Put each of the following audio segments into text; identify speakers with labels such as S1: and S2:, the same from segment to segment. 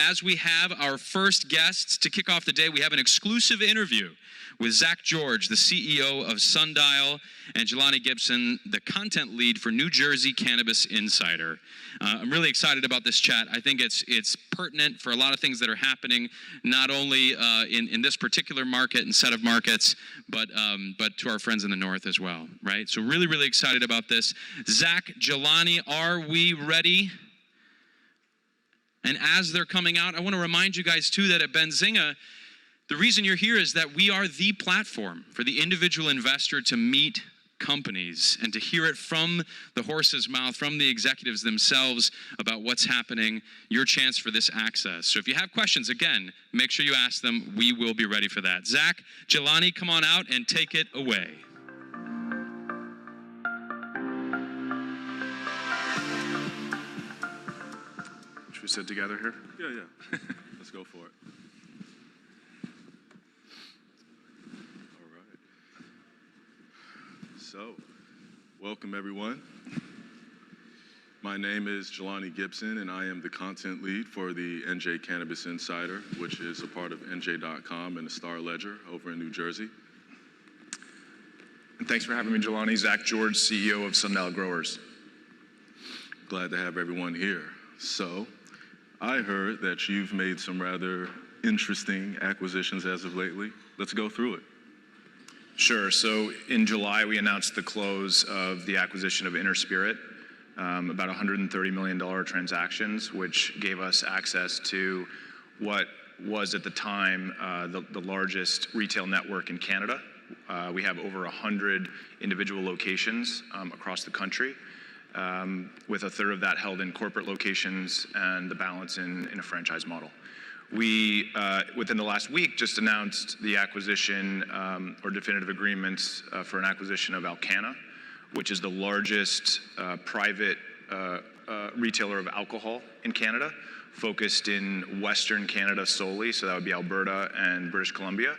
S1: as we have our first guests to kick off the day, we have an exclusive interview with Zach George, the CEO of Sundial, and Jelani Gibson, the content lead for New Jersey Cannabis Insider. I'm really excited about this chat. I think it's pertinent for a lot of things that are happening, not only in this particular market and set of markets, but to our friends in the north as well, right? So really, really excited about this. Zach, Jelani, are we ready? And as they're coming out, I want to remind you guys too that at Benzinga, the reason you're here is that we are the platform for the individual investor to meet companies and to hear it from the horse's mouth, from the executives themselves about what's happening, your chance for this access. So if you have questions, again, make sure you ask them. We will be ready for that. Zach, Jelani, come on out and take it away.
S2: Should we sit together here? Yeah. Let's go for it. So, welcome everyone. My name is Jelani Gibson, and I am the content lead for the NJ Cannabis Insider, which is a part of NJ.com and the Star Ledger over in New Jersey.
S3: And thanks for having me, Jelani. Zach George, CEO of Sundial Growers.
S2: Glad to have everyone here. So, I heard that you've made some rather interesting acquisitions as of lately. Let's go through it.
S3: Sure. So in July, we announced the close of the acquisition of Inner Spirit, about $130 million transactions, which gave us access to what was at the time the largest retail network in Canada. We have over 100 individual locations across the country, with a third of that held in corporate locations and the balance in a franchise model. We, within the last week, just announced the acquisition or definitive agreements for an acquisition of Alcanna, which is the largest private retailer of alcohol in Canada, focused in Western Canada solely, so that would be Alberta and British Columbia.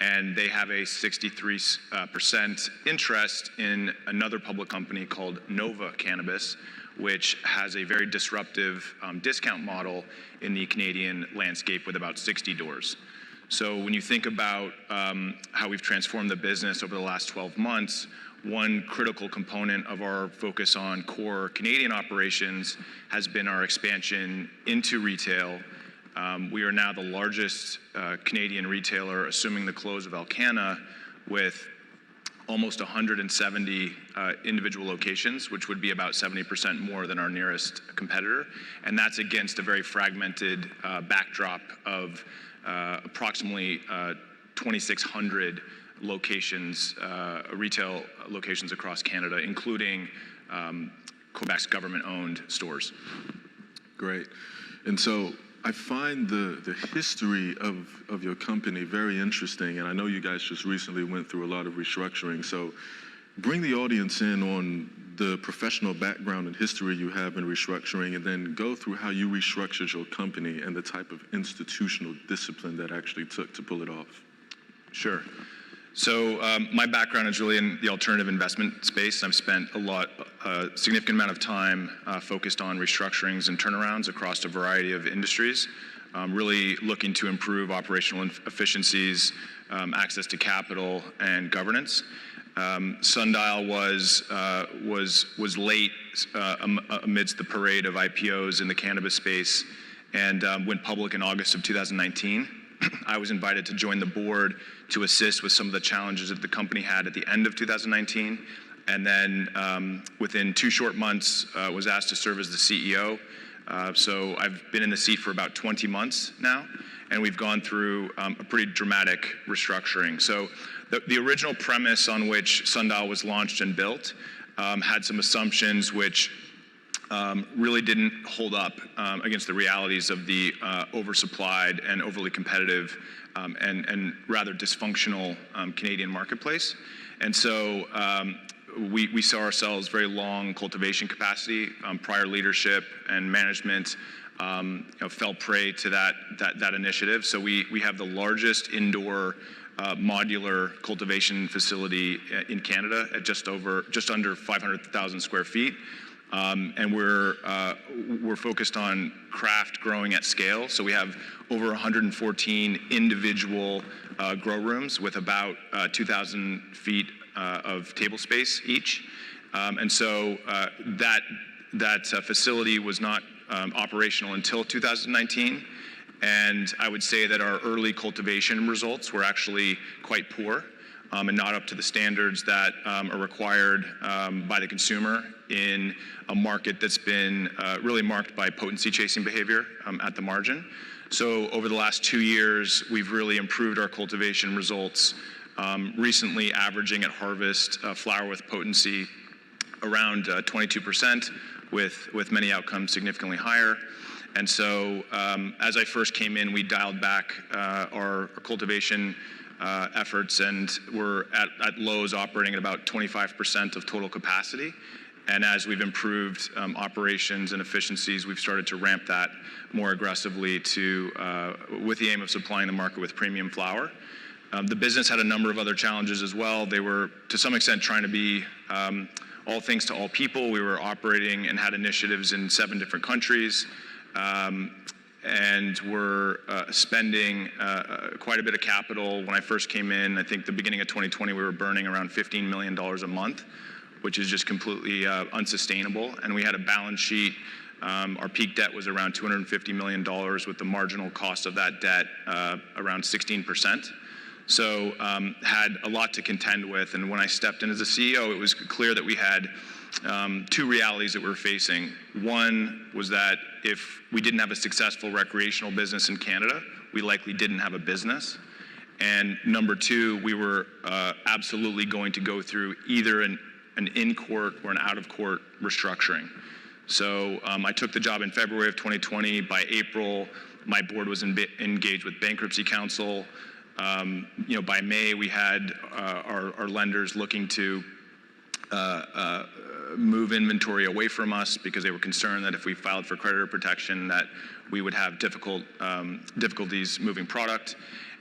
S3: And they have a 63% interest in another public company called Nova Cannabis, which has a very disruptive discount model in the Canadian landscape with about 60 doors. So when you think about how we've transformed the business over the last 12 months, one critical component of our focus on core Canadian operations has been our expansion into retail. We are now the largest Canadian retailer, assuming the close of Alcanna, with almost 170 individual locations, which would be about 70% more than our nearest competitor. And that's against a very fragmented backdrop of approximately 2,600 locations, retail locations across Canada, including Quebec's government-owned stores.
S2: Great. And so I find the history of your company very interesting, and I know you guys just recently went through a lot of restructuring, so bring the audience in on the professional background and history you have in restructuring, and then go through how you restructured your company and the type of institutional discipline that actually took to pull it off.
S3: Sure. So my background is really in the alternative investment space. I've spent a significant amount of time focused on restructurings and turnarounds across a variety of industries, really looking to improve operational efficiencies, access to capital, and governance. Sundial was late amidst the parade of IPOs in the cannabis space, and went public in August of 2019. I was invited to join the board to assist with some of the challenges that the company had at the end of 2019. And then within 2 short months, was asked to serve as the CEO. So I've been in the seat for about 20 months now, and we've gone through a pretty dramatic restructuring. So the original premise on which Sundial was launched and built had some assumptions which really didn't hold up against the realities of the oversupplied and overly competitive and rather dysfunctional Canadian marketplace. And so we saw ourselves very long cultivation capacity. Prior leadership and management fell prey to that initiative. So we have the largest indoor modular cultivation facility in Canada at just under 500,000 square feet. And we're focused on craft growing at scale. So we have over 114 individual grow rooms with about 2,000 feet of table space each. And so that facility was not operational until 2019. And I would say that our early cultivation results were actually quite poor and not up to the standards that are required by the consumer in a market that's been really marked by potency chasing behavior at the margin. So over the last 2 years, we've really improved our cultivation results, recently averaging at harvest flower with potency around 22%, with many outcomes significantly higher. And so as I first came in, we dialed back our cultivation efforts, and we're at lows operating at about 25% of total capacity. And as we've improved operations and efficiencies, we've started to ramp that more aggressively with the aim of supplying the market with premium flower. The business had a number of other challenges as well. They were, to some extent, trying to be all things to all people. We were operating and had initiatives in 7 different countries. And we're spending quite a bit of capital. When I first came in, I think the beginning of 2020, we were burning around $15 million a month, which is just completely unsustainable. And we had a balance sheet. Our peak debt was around $250 million, with the marginal cost of that debt around 16%. So had a lot to contend with. And when I stepped in as a CEO, it was clear that we had 2 realities that we were facing. One was that if we didn't have a successful recreational business in Canada, we likely didn't have a business. And number 2, we were absolutely going to go through either an in-court or an out-of-court restructuring. So I took the job in February of 2020. By April, my board was engaged with bankruptcy counsel. By May, we had our lenders looking to move inventory away from us because they were concerned that if we filed for creditor protection that we would have difficulties moving product.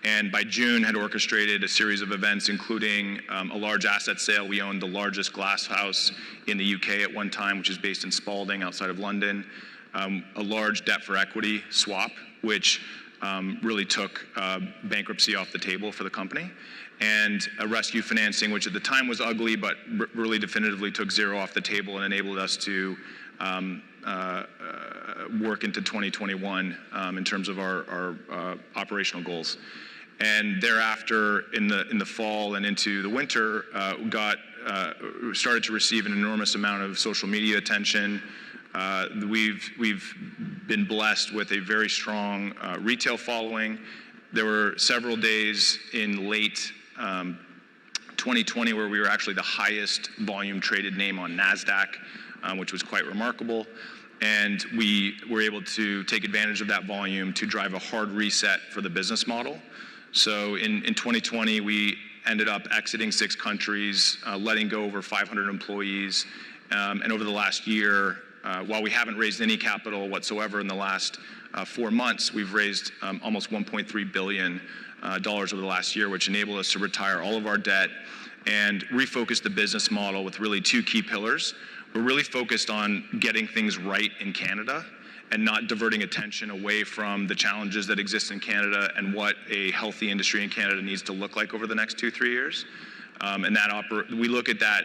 S3: And by June, had orchestrated a series of events, including a large asset sale. We owned the largest glass house in the UK at one time, which is based in Spalding outside of London. A large debt for equity swap, which really took bankruptcy off the table for the company. And a rescue financing, which at the time was ugly, but really definitively took zero off the table and enabled us to work into 2021 in terms of our operational goals. And thereafter, in the fall and into the winter, started to receive an enormous amount of social media attention. We've been blessed with a very strong retail following. There were several days in late 2020 where we were actually the highest volume traded name on NASDAQ, which was quite remarkable. And we were able to take advantage of that volume to drive a hard reset for the business model. So in 2020, we ended up exiting 6 countries, letting go over 500 employees. And over the last year, while we haven't raised any capital whatsoever in the last 4 months, we've raised almost $1.3 billion over the last year, which enabled us to retire all of our debt and refocus the business model with really 2 key pillars. We're really focused on getting things right in Canada and not diverting attention away from the challenges that exist in Canada and what a healthy industry in Canada needs to look like over the next 2-3 years. And we look at that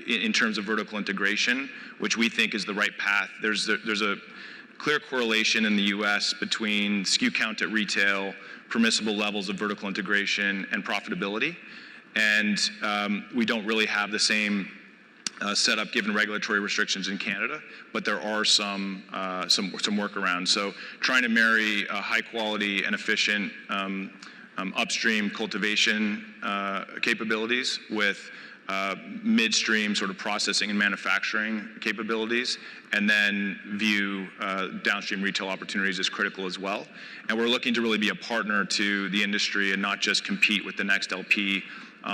S3: in terms of vertical integration, which we think is the right path. There's a clear correlation in the US between SKU count at retail, permissible levels of vertical integration, and profitability. And we don't really have the same setup given regulatory restrictions in Canada, but there are some workarounds. So trying to marry high quality and efficient upstream cultivation capabilities with midstream sort of processing and manufacturing capabilities, and then view downstream retail opportunities as critical as well. And we're looking to really be a partner to the industry and not just compete with the next LP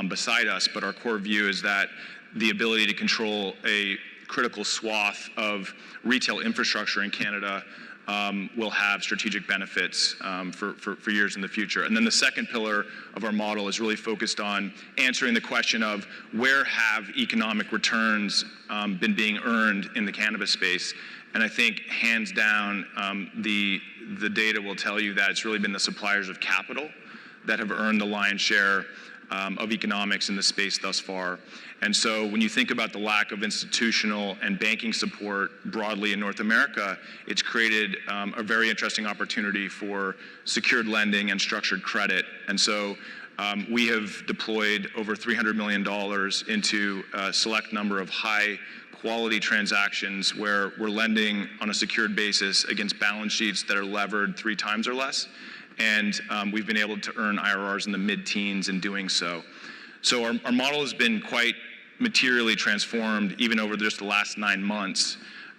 S3: beside us, but our core view is that the ability to control a critical swath of retail infrastructure in Canada will have strategic benefits for years in the future. And then the second pillar of our model is really focused on answering the question of where have economic returns been being earned in the cannabis space. And I think hands down, the data will tell you that it's really been the suppliers of capital that have earned the lion's share of economics in the space thus far. And so when you think about the lack of institutional and banking support broadly in North America, it's created a very interesting opportunity for secured lending and structured credit. And so we have deployed over $300 million into a select number of high quality transactions where we're lending on a secured basis against balance sheets that are levered 3 times or less. And we've been able to earn IRRs in the mid-teens in doing so. So our model has been quite materially transformed even over just the last 9 months.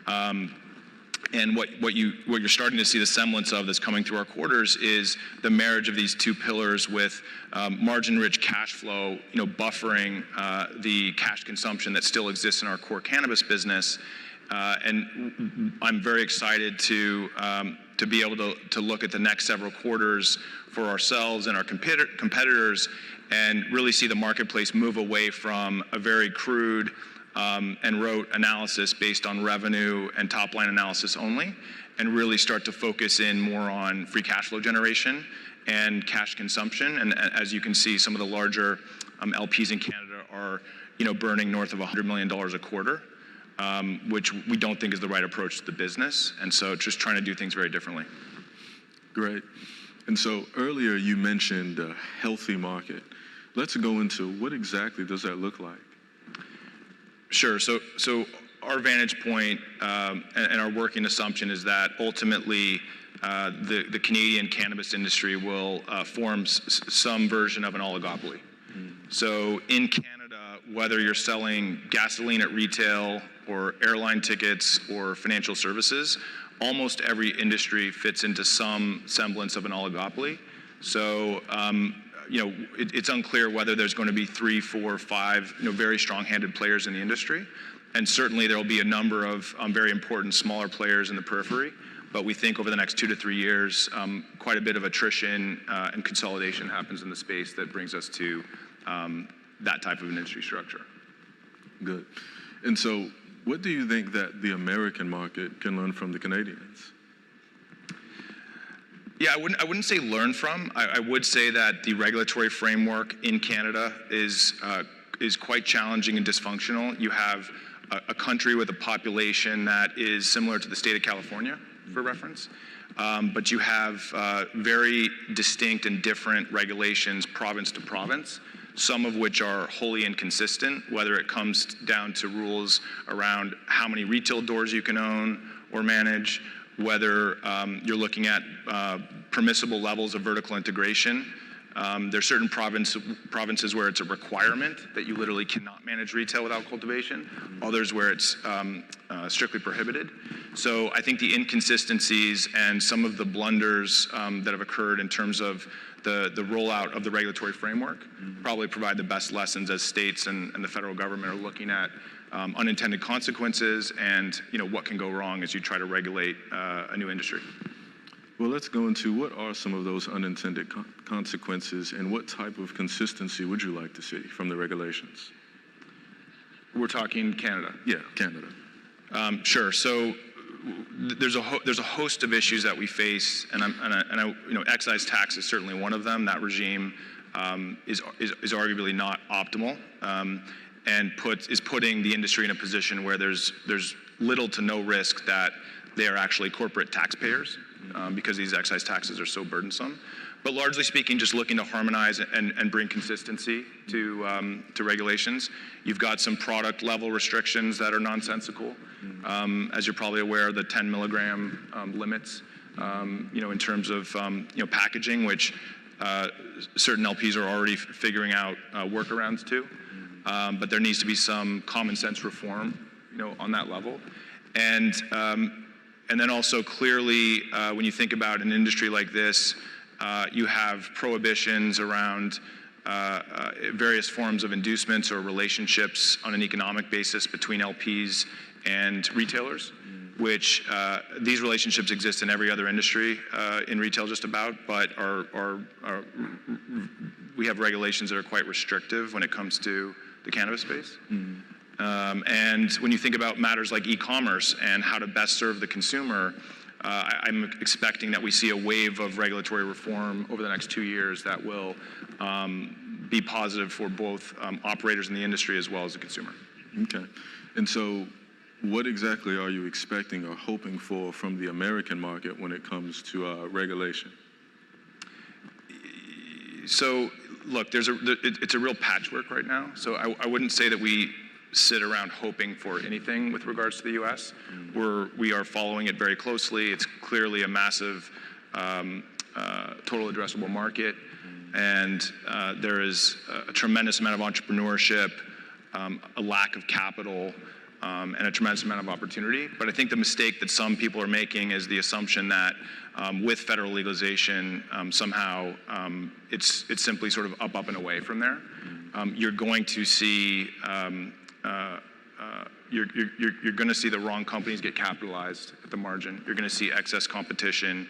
S3: And what you're starting to see the semblance of that's coming through our quarters is the marriage of these two pillars with margin-rich cash flow, buffering the cash consumption that still exists in our core cannabis business. And I'm very excited to be able to look at the next several quarters for ourselves and our competitors and really see the marketplace move away from a very crude and rote analysis based on revenue and top line analysis only, and really start to focus in more on free cash flow generation and cash consumption. And as you can see, some of the larger LPs in Canada are burning north of $100 million a quarter. Which we don't think is the right approach to the business. And so just trying to do things very differently.
S2: Great. And so earlier you mentioned a healthy market. Let's go into what exactly does that look like?
S3: Sure. So our vantage point and our working assumption is that ultimately the Canadian cannabis industry will form some version of an oligopoly. So in Canada, whether you're selling gasoline at retail or airline tickets or financial services, almost every industry fits into some semblance of an oligopoly. So, it's unclear whether there's going to be 3, 4, 5, very strong-handed players in the industry. And certainly there will be a number of very important smaller players in the periphery. But we think over the next 2 to 3 years, quite a bit of attrition and consolidation happens in the space that brings us to that type of an industry structure.
S2: Good. And so what do you think that the American market can learn from the Canadians?
S3: Yeah, I wouldn't say learn from. I would say that the regulatory framework in Canada is quite challenging and dysfunctional. You have a country with a population that is similar to the state of California, for reference. But you have very distinct and different regulations province to province, some of which are wholly inconsistent, whether it comes down to rules around how many retail doors you can own or manage, whether you're looking at permissible levels of vertical integration. There are certain provinces where it's a requirement that you literally cannot manage retail without cultivation, others where it's strictly prohibited. So I think the inconsistencies and some of the blunders that have occurred in terms of the rollout of the regulatory framework probably provide the best lessons as states and the federal government are looking at unintended consequences and what can go wrong as you try to regulate a new industry.
S2: Well, let's go into what are some of those unintended consequences and what type of consistency would you like to see from the regulations?
S3: We're talking Canada.
S2: Yeah, Canada.
S3: Sure. So there's a host of issues that we face, and excise tax is certainly one of them. That regime is arguably not optimal, and is putting the industry in a position where there's little to no risk that they are actually corporate taxpayers because these excise taxes are so burdensome. But largely speaking, just looking to harmonize and bring consistency to regulations. You've got some product level restrictions that are nonsensical. As you're probably aware, the 10 milligram limits, in terms of packaging, which certain LPs are already figuring out workarounds to. But there needs to be some common sense reform, on that level. And then also clearly, when you think about an industry like this, you have prohibitions around various forms of inducements or relationships on an economic basis between LPs and retailers. which these relationships exist in every other industry in retail just about, but we have regulations that are quite restrictive when it comes to the cannabis space. And when you think about matters like e-commerce and how to best serve the consumer, I'm expecting that we see a wave of regulatory reform over the next 2 years that will be positive for both operators in the industry as well as the consumer.
S2: Okay. And so what exactly are you expecting or hoping for from the American market when it comes to regulation?
S3: So, look, it's a real patchwork right now. So I wouldn't say that we sit around hoping for anything with regards to the U.S. We are following it very closely. It's clearly a massive total addressable market, and there is a tremendous amount of entrepreneurship, a lack of capital, and a tremendous amount of opportunity. But I think the mistake that some people are making is the assumption that with federal legalization, somehow it's simply sort of up and away from there. You're going to see you're going to see the wrong companies get capitalized at the margin. You're going to see excess competition.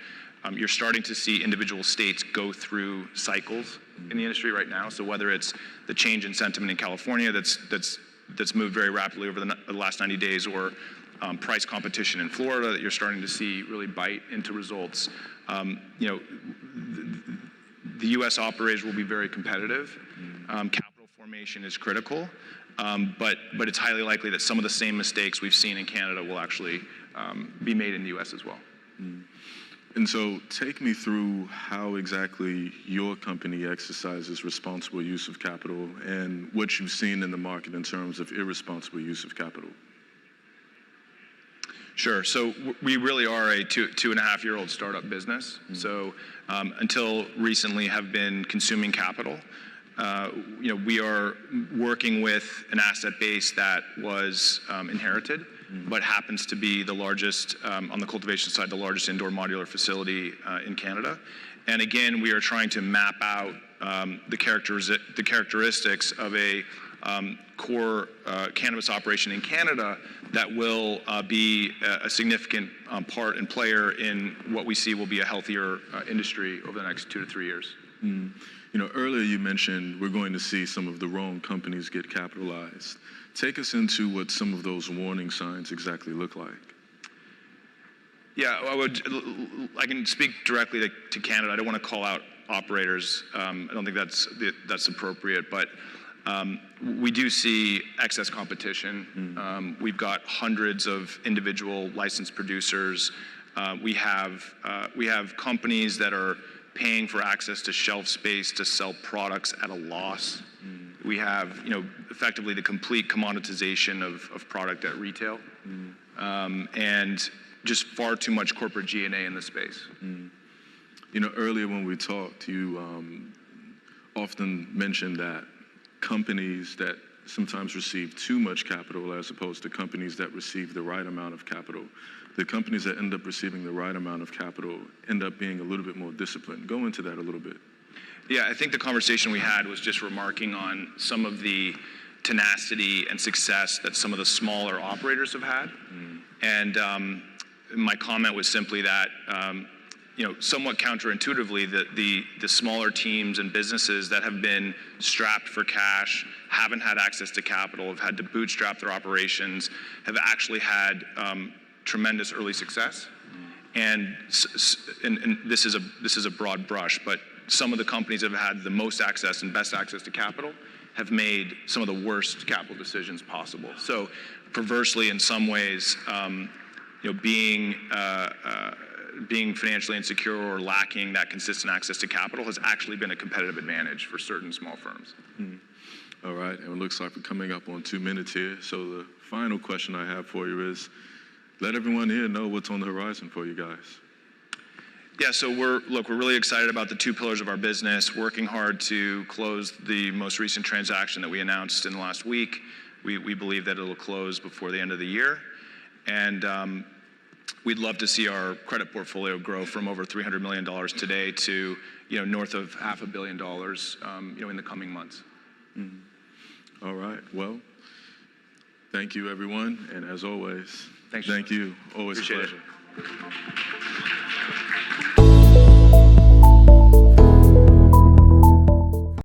S3: You're starting to see individual states go through cycles in the industry right now. So whether it's the change in sentiment in California that's moved very rapidly over the last 90 days, or price competition in Florida that you're starting to see really bite into results. The U.S. operators will be very competitive. Capital formation is critical, but it's highly likely that some of the same mistakes we've seen in Canada will actually be made in the U.S. as well.
S2: And so take me through how exactly your company exercises responsible use of capital and what you've seen in the market in terms of irresponsible use of capital.
S3: Sure. So we really are a 2.5-year-old startup business. So until recently have been consuming capital. We are working with an asset base that was inherited, but happens to be the largest, on the cultivation side, the largest indoor modular facility in Canada. And again, we are trying to map out the characteristics of a core cannabis operation in Canada that will be a significant part and player in what we see will be a healthier industry over the next 2 to 3 years.
S2: Earlier you mentioned we're going to see some of the wrong companies get capitalized. Take us into what some of those warning signs exactly look like.
S3: Yeah, I can speak directly to Canada. I don't want to call out operators. I don't think that's appropriate, but we do see excess competition. We've got hundreds of individual licensed producers. We have companies that are paying for access to shelf space to sell products at a loss. We have, effectively the complete commoditization of product at retail, and just far too much corporate G&A in the space.
S2: Earlier when we talked, you often mentioned that companies that sometimes receive too much capital as opposed to companies that receive the right amount of capital. The companies that end up receiving the right amount of capital end up being a little bit more disciplined. Go into that a little bit.
S3: Yeah, I think the conversation we had was just remarking on some of the tenacity and success that some of the smaller operators have had. And my comment was simply that, somewhat counterintuitively, that the smaller teams and businesses that have been strapped for cash, haven't had access to capital, have had to bootstrap their operations, have actually had tremendous early success. And this is a broad brush, but some of the companies that have had the most access and best access to capital have made some of the worst capital decisions possible. So perversely, in some ways, being financially insecure or lacking that consistent access to capital has actually been a competitive advantage for certain small firms.
S2: All right, and it looks like we're coming up on 2 minutes here. So the final question I have for you is, let everyone here know what's on the horizon for you guys.
S3: Yeah, so we're really excited about the 2 pillars of our business, working hard to close the most recent transaction that we announced in the last week. We believe that it'll close before the end of the year. And we'd love to see our credit portfolio grow from over $300 million today to north of $500 million in the coming months.
S2: All right, well, Thank you, everyone. And as always,
S3: Thanks,
S2: thank you. Always
S3: Appreciate
S2: a pleasure.
S3: it.